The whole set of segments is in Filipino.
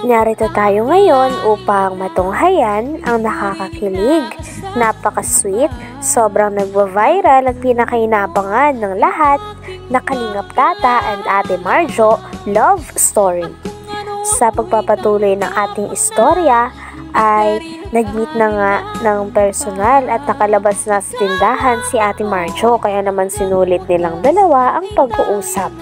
Narito tayo ngayon upang matunghayan ang nakakakilig, napaka-sweet, sobrang nagwa-viral at pinakainabangan ng lahat na Kalingap Tata and Ate Marjo love story. Sa pagpapatuloy ng ating istorya ay nag-meet na nga ng personal at nakalabas na sa tindahan si Ate Marjo, kaya naman sinulit nilang dalawa ang pag-uusap.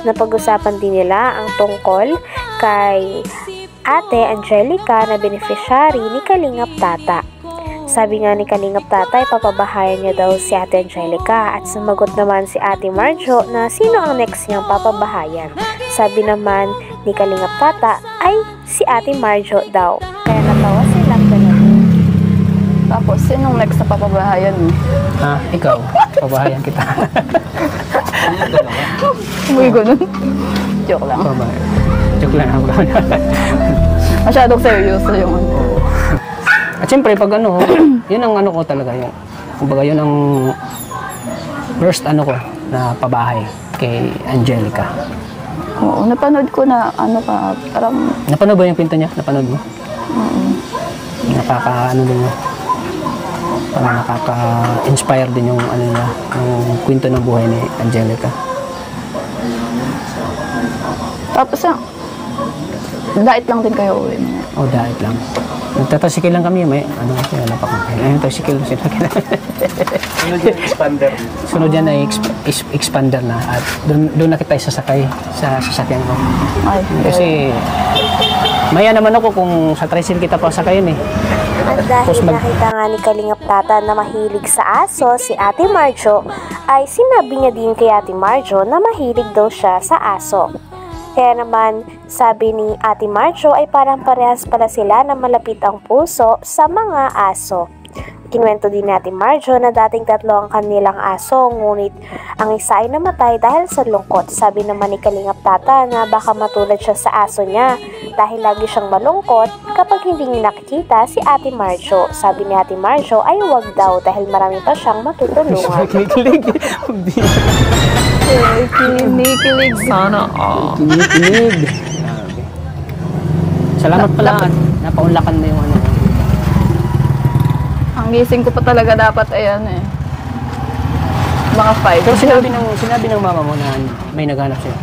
Napag-usapan din nila ang tungkol kay Ate Angelica na beneficiary ni Kalingap Tata. Sabi nga ni Kalingap Tata, ipapabahayan niya daw si Ate Angelica, at sumagot naman si Ate Marjo na sino ang next niyang papabahayan. Sabi naman ni Kalingap Tata ay si Ate Marjo daw. Kaya natawa silang dalawa. Tapos, sinong next na papabahayan mo? Ikaw. Pabahayan kita. Muy ganun. Joke lang. Joke lang ako. Masyadong seryoso yung ano. At syempre, pag ano, yun ang ano ko talaga. Kumbaga, yun ang first ano ko na pabahay kay Angelica. Oo, napanood ko na ano ka, parang... Napanood ba yung pinto niya? Napanood mo? Oo. Nakaka-ano din mo. Parang nakaka-inspire din yung ano niya, yung kwento ng buhay ni Angelica. Tapos diet lang din kayo uwi mo. Oh, diet lang. Nagtatasikil lang kami, may ano kasi wala pa kami. Ayun, tasikil sila. Sunod yung expander. Sunod yan ay expander na, at doon na kita sasakay sa sasakyan ko. Ay, Kasi maya naman ako kung sa tricycle kita pa sakayin eh. At dahil nakita nga ni Kalingap Tata na mahilig sa aso si Ate Marjo, ay sinabi niya din kay Ate Marjo na mahilig daw siya sa aso. Kaya naman, sabi ni Ate Marjo ay parang parehas pala sila na malapit ang puso sa mga aso. Kinuwento din ni Ate Marjo na dating 3 ang kanilang aso, ngunit ang isa ay namatay dahil sa lungkot. Sabi naman ni Kalingap Tata na baka matulad siya sa aso niya dahil lagi siyang malungkot kapag hindi niya nakikita si Ate Marjo. Sabi ni Ate Marjo ay wag daw dahil marami pa siyang matutulungan. Kinikilig. kinikilig sana. Kinikilig. Salamat pala. Napaunlakan mo yung ano. Ang gising ko pa talaga dapat ayan eh. Mga 5. Pero sinabi ng mama mo na may naghanap siya.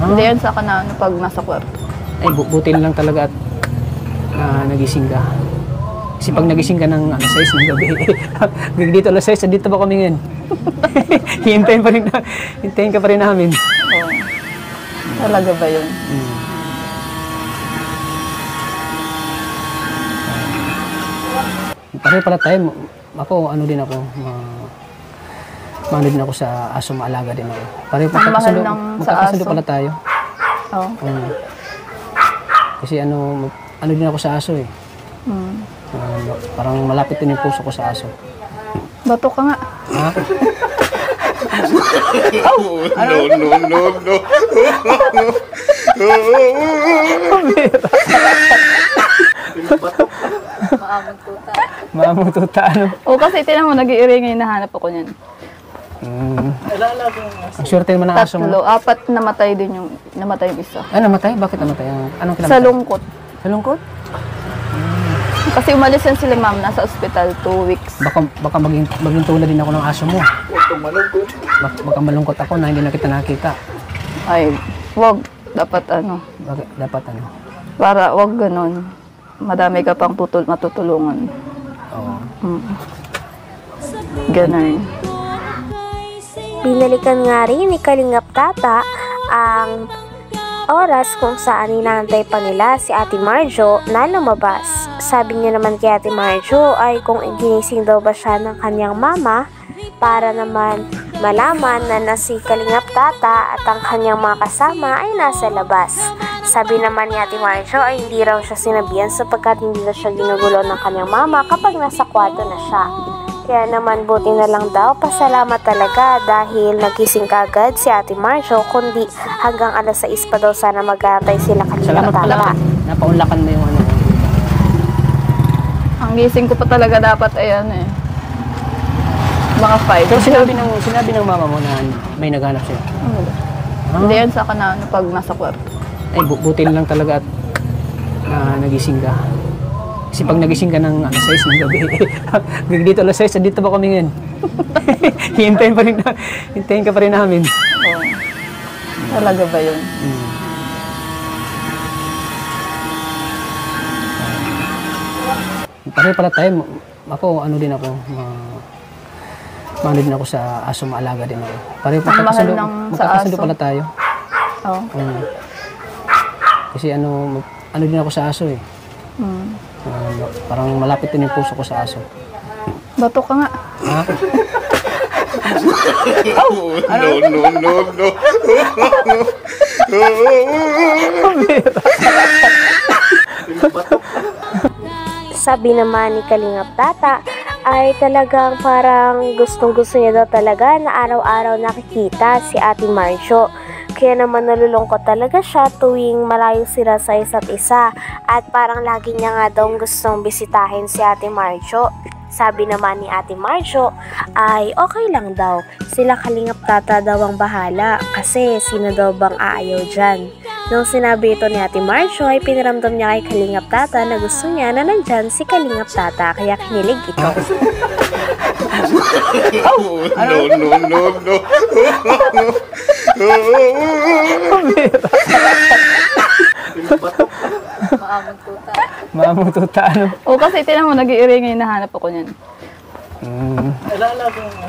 Hindi yan sa kana ano, pag nasa kwarto. Ay, buti lang talaga at nagising ka. Kasi pag nagising ka ng alas 6 ng gabi, dito alas 6, dito ba kami ngayon? Hintayin ka pa rin namin. Oo. Talaga ba yun? Pareho pala tayo. Ako, ano din ako, maano din ako sa aso, maalaga din ako. Pareho magkakasundo pala tayo. Oo. Kasi ano din ako sa aso eh. Parang malapit din yung puso ko sa aso. Bato ka nga. Ha? No. Maamong tuta, ano? Oo, kasi tinan mo, nag-iingay, nahanap ako niyan. Ang swerte naman ng aso mo. 4 namatay din yung isa. Namatay? Bakit namatay? Anong kinamatay? Sa lungkot. Sa lungkot? Kasi umalis yan sila ma'am, nasa ospital 2 weeks. Baka maging tulad din ako ng aso mo. Baka malungkot ako na hindi na kita nakita. Ay, wag. Dapat ano. Dapat ano? Para wag ganun. Madami ka pang matutulungan. Oo. Ganun. Binalikan nga rin ni Kalingap Tata ang oras kung saan inaantay pa nila si Ate Marjo na lumabas. Sabi niya naman kay Ate Marjo ay kung ginising daw ba siya ng kanyang mama para naman malaman na si Kalingap Tata at ang kanyang mga kasama ay nasa labas. Sabi naman ni Ate Marjo ay hindi raw siya sinabihan sapagkat hindi na siya ginugulo ng kanyang mama kapag nasa kwarto na siya. Kaya naman buti na lang daw, pasalamat talaga dahil nagising kagad si Ate Marjo, kundi hanggang alas 6 pa daw sana mag-aantay sila kanina. Salamat pala. Napaunlakan mo yung ano. Ang gising ko pa talaga dapat ayan eh. Mga 5. Pero sinabi ng mama mo na may naghanap siya. Hindi yan sa kana ano, pag nasa kwarto. Ay, buti lang talaga at na nagising ka. Kasi pag nagising ka ng alas 6 ng gabi, dito alas 6, dito ba kami ngayon? Hintayin ka pa rin namin. Oo. Talaga ba yun? Pareho pala tayo. Ako, ano din ako, maano din ako sa aso, maalaga din ako. Pareho pa Ang mahal ng sa magkakasundo aso. pala tayo. Oo. Kasi ano din ako sa aso eh. Parang malapit din yung puso ko sa aso. Bato ka nga. Ha? Sabi naman ni Kalingap Tata ay talagang parang gustong-gusto niya daw talaga na araw-araw nakikita si Ate Marjo. Kaya naman nalulungkot talaga siya tuwing malayo sila sa isa't isa at parang lagi niya nga daw gustong bisitahin si Ate Marjo. Sabi naman ni Ate Marjo ay okay lang daw. Sila Kalingap Tata daw ang bahala kasi sino daw bang aayaw dyan. Nung sinabi ito ni Ate Marjo ay piniramdam niya kay Kalingap Tata na gusto niya na nandyan si Kalingap Tata kaya kinilig ito. Maamong tuta, ano? O kasi tinan mo, nag-iingay, nahanap ako niyan.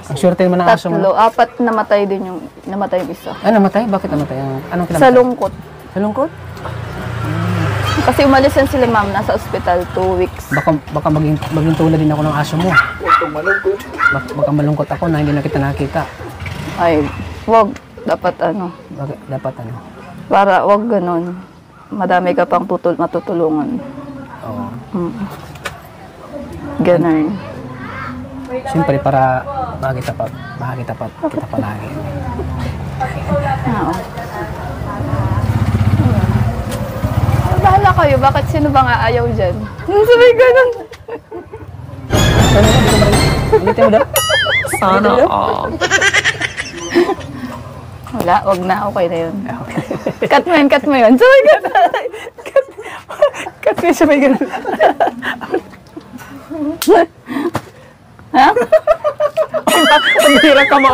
Ang swerte naman ng aso mo. Tatlo, 4 namatay din yung isa. Ah, namatay? Bakit namatay? Anong kinamatay? Sa lungkot. Sa lungkot? Kasi umalis yan sila ma'am, nasa ospital 2 weeks. Baka maging tulad din ako ng aso mo. Baka malungkot ako na hindi na kita nakita. Ay, wag. Dapat ano. Dapat ano? Para wag ganun. Madami ka pang matutulungan. Oo. Ganun. Siyempre para makita pa kita palagi. Oo. Bahala kayo, bakit sino ba nga ayaw dyan? Sabi ganun. Ulitin mo daw? Sana wala, wag na, okay na yun. Cut mo yun. Sabi ganun. Cut mo yun, sabay ganun. Ha? Pag-hira ka mo.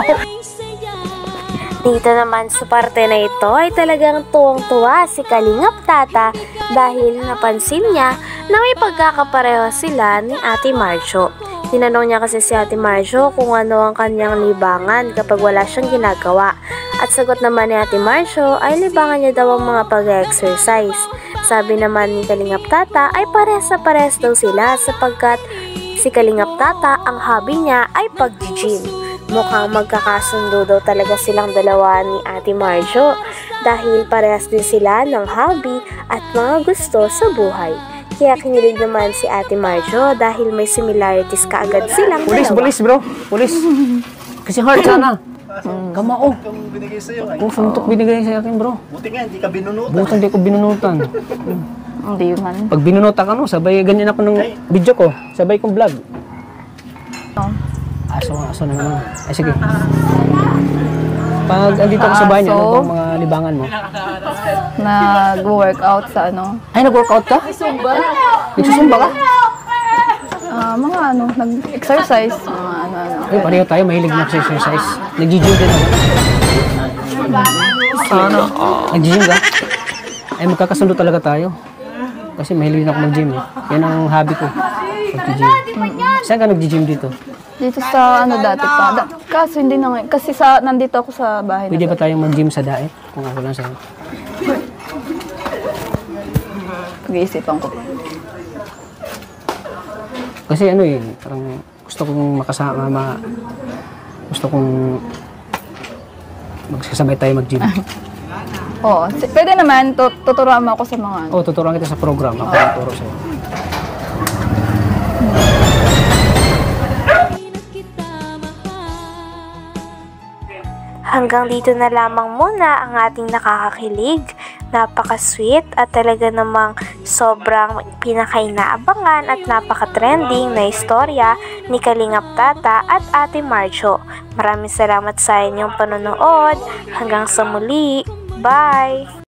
Dito naman sa parte na ito ay talagang tuwang-tuwa si Kalingap Tata dahil napansin niya na may pagkakapareho sila ni Ate Marjo. Tinanong niya kasi si Ate Marjo kung ano ang kanyang libangan kapag wala siyang ginagawa. At sagot naman ni Ate Marjo ay libangan niya daw ang mga pag-exercise. Sabi naman ni Kalingap Tata ay pares daw sila sapagkat si Kalingap Tata ang hobby niya ay pag-gym. Mukhang magkakasundo daw talaga silang dalawa ni Ate Marjo dahil parehas din sila ng hobby at mga gusto sa buhay. Kaya kinilig naman si Ate Marjo dahil may similarities kaagad silang dalawa. Pulis bro, pulis. Kasi hard sana. Kamao. Kung binigay sa'yo, ay. Kung suntok binigay sa akin bro. Buti nga, hindi ka binunutan. Buti hindi ko binunutan. Hindi man. Pag binunutan ka no, sabay ganyan ako ng video ko. Sabay kong vlog. Aso na naman. Ay sige. Pag andito ako sa bahay niya, ano bang mga libangan mo? Nag-workout sa ano. Ay, nag-workout ka? Nagsusumba ka? Mga ano, nag-exercise. Mga ano. Ay, pareho tayo, mahilig na sa exercise. Nag-gym din ako. Sana. Nag-gym ka? Ay, magkakasundo talaga tayo. Kasi mahilig din ako mag-gym eh. Yan ang hobby ko. Mag-gym. Saan ka nag-gym dito? Dito sa ano dati pa. Kaso hindi na ngayon. Kasi nandito ako sa bahay. Pwede ba tayong mag-gym sa daet? Kung ako lang sa'yo. Pag-iisipan ko. Kasi ano eh, parang gusto kong makasama, gusto kong magsasabay tayo mag-gym. Oo. Pwede naman, tuturuan mo ako sa mga ano. Oo, tuturuan kita sa program. Ako ang turo sa'yo. Hanggang dito na lamang muna ang ating nakakakilig, napaka-sweet at talaga namang sobrang pinakainaabangan at napaka-trending na istorya ni Kalingap Tata at Ate Marjo. Maraming salamat sa inyong panonood. Hanggang sa muli. Bye!